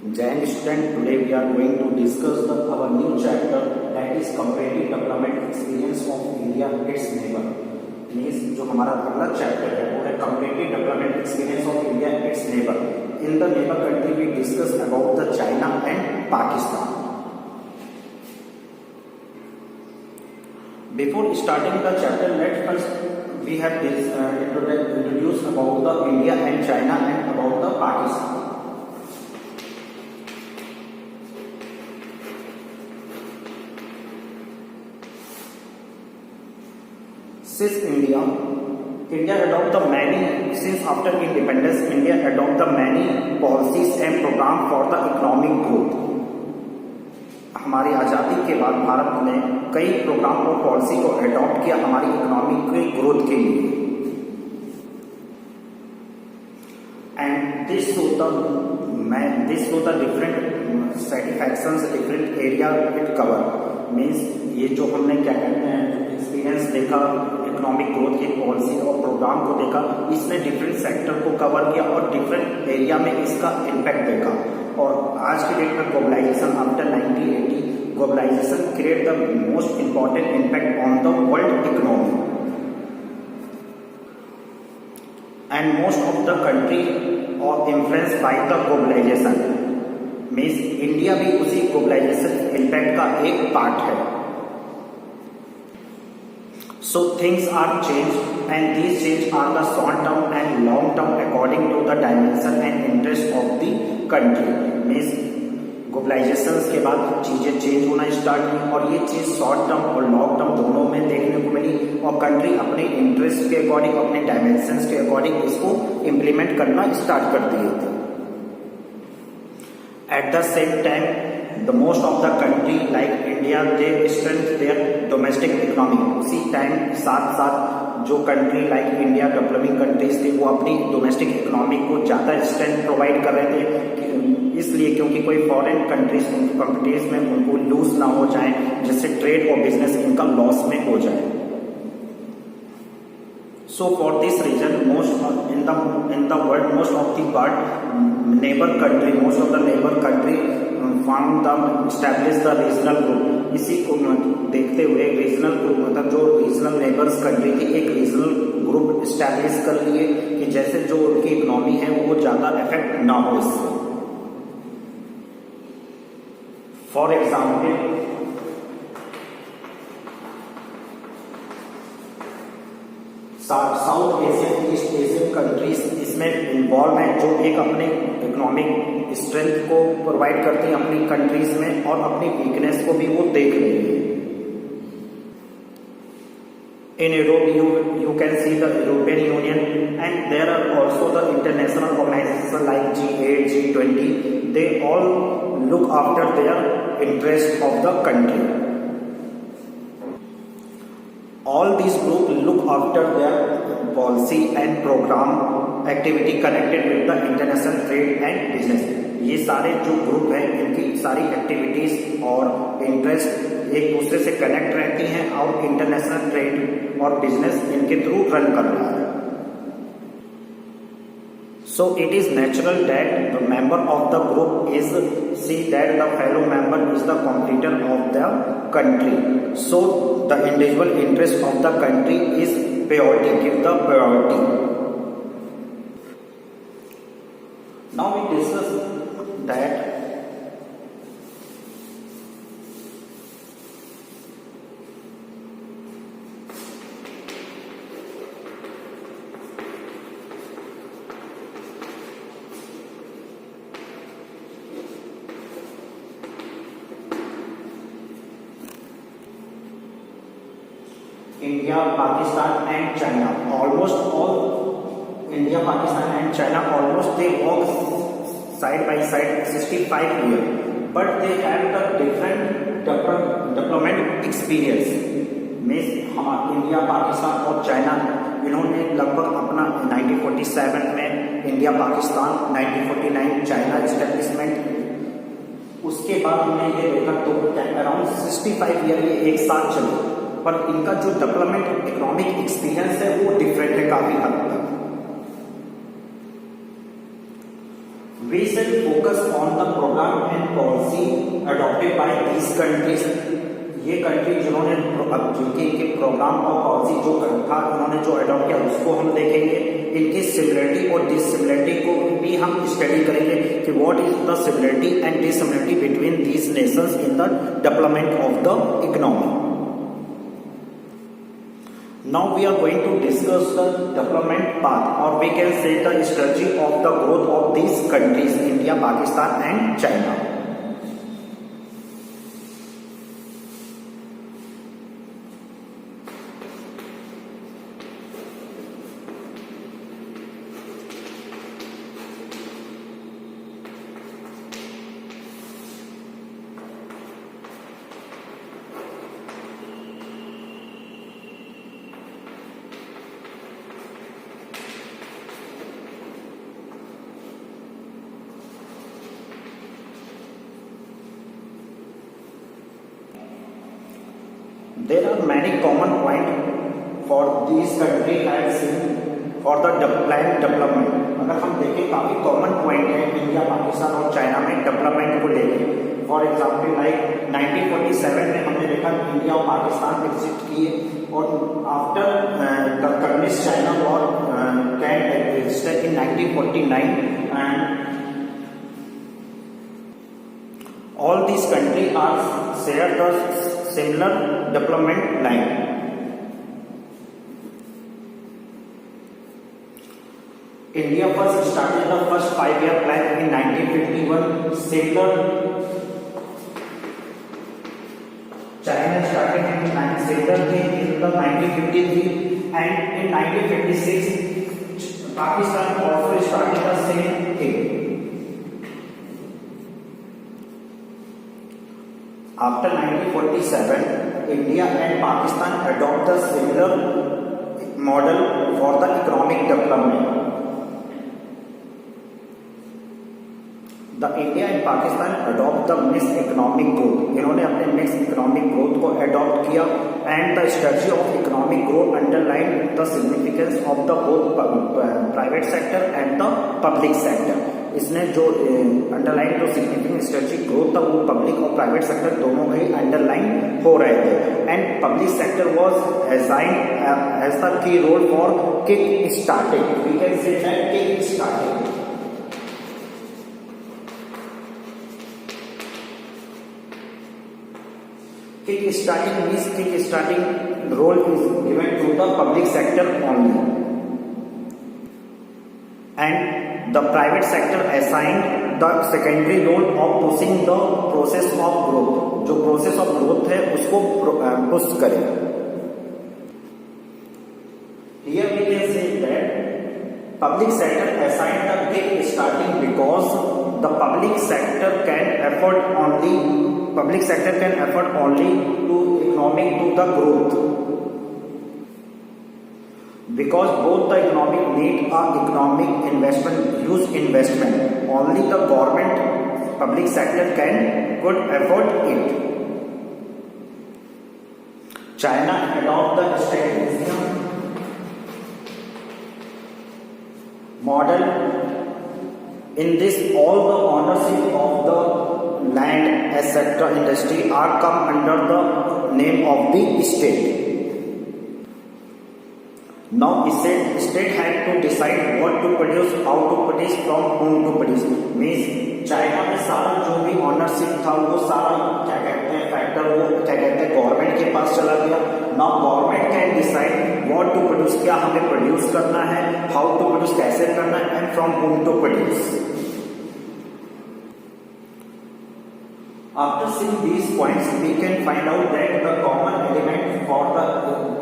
Jain student, today we are going to discuss our new chapter, that is comparative development experience of India its neighbor. Means जो हमारा अगला chapter है वो है comparative development experience of India its neighbor. In the neighbor country we discuss about the China and Pakistan. Before starting the chapter, let first we have introduced about the India and China and about the Pakistan. Since India adopt the many, since after independence, India adopt the many policies and program for the economic growth. हमारी आज़ादी के बाद भारत ने कई programme और policy को adopt किया हमारी इकोनॉमिक ग्रोथ के लिए. And this show the different satisfactions, different area it cover. Means ये जो हमने क्या कहते हैं एक्सपीरियंस देखा इकोनॉमिक ग्रोथ की पॉलिसी और प्रोग्राम को देखा, इसने डिफरेंट सेक्टर को कवर किया और डिफरेंट एरिया में इसका इम्पैक्ट देखा. और आज की डेट में globalisation after 1980 globalisation create the most important impact on the world economy and most of the country और influence by the globalisation. Means India भी उसी ग्लोबलाइजेशन इम्पैक्ट का एक पार्ट है. So things are changed and these changes are the short term and long term according to the dimension and interest of the country. Means globalisation के बाद चीजें change होना start हुई और ये चीज शॉर्ट टर्म और लॉन्ग टर्म दोनों में देखने को मिली और कंट्री अपने इंटरेस्ट के अकॉर्डिंग अपने डायमेंशन के अकॉर्डिंग इसको इम्प्लीमेंट करना स्टार्ट कर दिए थे. At the same time the most of the country like India they strengthen their domestic economy. उसी टाइम साथ साथ जो country like India developing countries थी वो अपनी डोमेस्टिक इकोनॉमी को ज़्यादा स्ट्रेंथ प्रोवाइड कर रहे थे, इसलिए क्योंकि कोई फॉरेन कंट्रीज कंपनीज में उनको लूज ना हो जाए जिससे ट्रेड और बिजनेस इनका लॉस में हो जाए. So for this reason most in the world most of the world neighbor country most of the neighbor country found the establish the regional group. इसी को देखते हुए रीजनल ग्रुप मतलब जो रीजनल नेबर्स कंट्री थी एक रीजनल ग्रुप स्टैब्लिश कर लिए कि जैसे जो उनकी इकोनॉमी है वो ज्यादा इफेक्ट ना हो इससे. For example south Asian east Asian countries इसमें इन्वॉल्व हैं जो एक अपने इकोनॉमिक स्ट्रेंथ को प्रोवाइड करती हैं अपनी कंट्रीज में और अपनी वीकनेस को भी वो देख रही है. In Europe you can see the European Union and there are also the international organizations like G8, G20. They all look after their interest of the country. All these groups look after their policy and program activity connected with the international trade and business. ये सारे जो group हैं इनकी सारी activities और interest एक दूसरे से कनेक्ट रहती हैं और इंटरनेशनल ट्रेड और बिजनेस इनके थ्रू रन कर रहा है. So it is natural that the member of the group is see that the fellow member is the competitor of the country. So the individual interest of the country is priority, give the priority. Now we discuss that India, Pakistan and China. Almost all India, Pakistan and China almost they work side by side 65 years, but they have the different development experience. Means हमारा India Pakistan और China इन्होंने लगभग अपना 1947 में India Pakistan, 1949 China establishment, उसके बाद हमने ये देखा तो अराउंड 65 ईयर ये एक साथ चले, पर इनका जो डेवलपमेंट इकोनॉमिक एक्सपीरियंस है वो डिफरेंट है काफी हद तक. We shall focus on the program and policy adopted by these countries. ये कंट्री जिन्होंने जिनके प्रोग्राम और पॉलिसी जो था उन्होंने जो अडॉप्ट किया उसको हम देखेंगे. इनकी सिमिलरिटी और डिसिमिलरिटी को भी हम स्टडी करेंगे कि what is the similarity and dissimilarity between these Nations in the development of the economy. Now we are going to discuss the development path, or we can say the strategy of the growth of these countries, India, Pakistan and China. There are many common points for these countries I have seen for the planned development. अगर हम देखें काफी common point है India, Pakistan और China में development को लेकर. For example like 1947 में हमने देखा इंडिया और पाकिस्तान विकसित किए, और after the communist China war can existed in 1949 and all these countries are share the similar development line. India first started the first 5-year plan in 1951. Similar, China started in the 1953, and in 1956 Pakistan also started the same thing. After 1947, India and Pakistan adopt the similar model for the economic development. The India and Pakistan adopt the mixed economic growth. इन्होंने अपने mixed economic growth को adopt किया, and the strategy of economic growth underlined the significance of the both private sector and the public sector. इसने जो underline जो significant strategic growth था वो public और प्राइवेट सेक्टर दोनों में ही अंडरलाइन हो रहे थे. And public sector was assigned as the key role for kick starting. We can say that kick starting. Kick starting means kick starting role is given to the public sector only, and the private sector assigned the secondary role of pushing the process of growth. जो process of growth है उसको push करे. Here we can say that public sector assigned the kick starting because the public sector can afford only to economic to the growth. Because both the economic need are economic investment, huge investment. Only the government, public sector could afford it. China adopt the Stalinism model. In this, all the ownership of the land, etc., industry are come under the name of the state. Now state had to decide what to produce, how to produce, from whom to produce. Means China में सारा जो भी ownership था वो सारा क्या कहते हैं फैक्टर वो क्या कहते हैं गवर्नमेंट के पास चला गया. Now government can decide what to produce, क्या हमें प्रोड्यूस करना है, हाउ टू प्रोड्यूस, कैसे करना है, and from whom to produce. After seeing these points, we can find out that the common element for the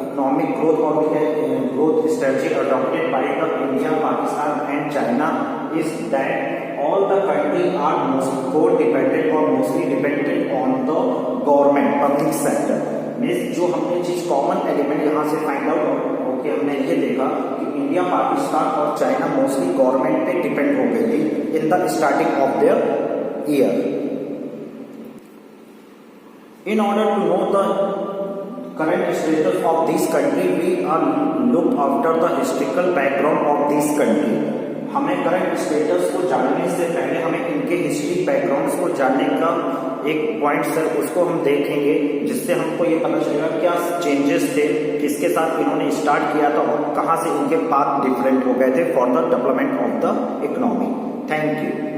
economic growth or the growth strategy adopted by the India, Pakistan and China is that all the countries are mostly co-dependent or mostly dependent on the government, public sector. Means जो हमने चीज common element यहाँ से find out okay हमने ये देखा कि India, Pakistan और चाइना मोस्टली गवर्नमेंट पे डिपेंड हो गई थी in the starting of their year. In order to know the current status of this country, we are looked after the historical background of this country. हमें current status को जानने से पहले हमें इनके हिस्ट्री बैकग्राउंड्स को जानने का एक पॉइंट है, उसको हम देखेंगे, जिससे हमको ये पता चलेगा क्या चेंजेस थे, किसके साथ इन्होंने स्टार्ट किया था और कहाँ से इनके पाथ डिफरेंट हो गए थे for the development of the economy. Thank you.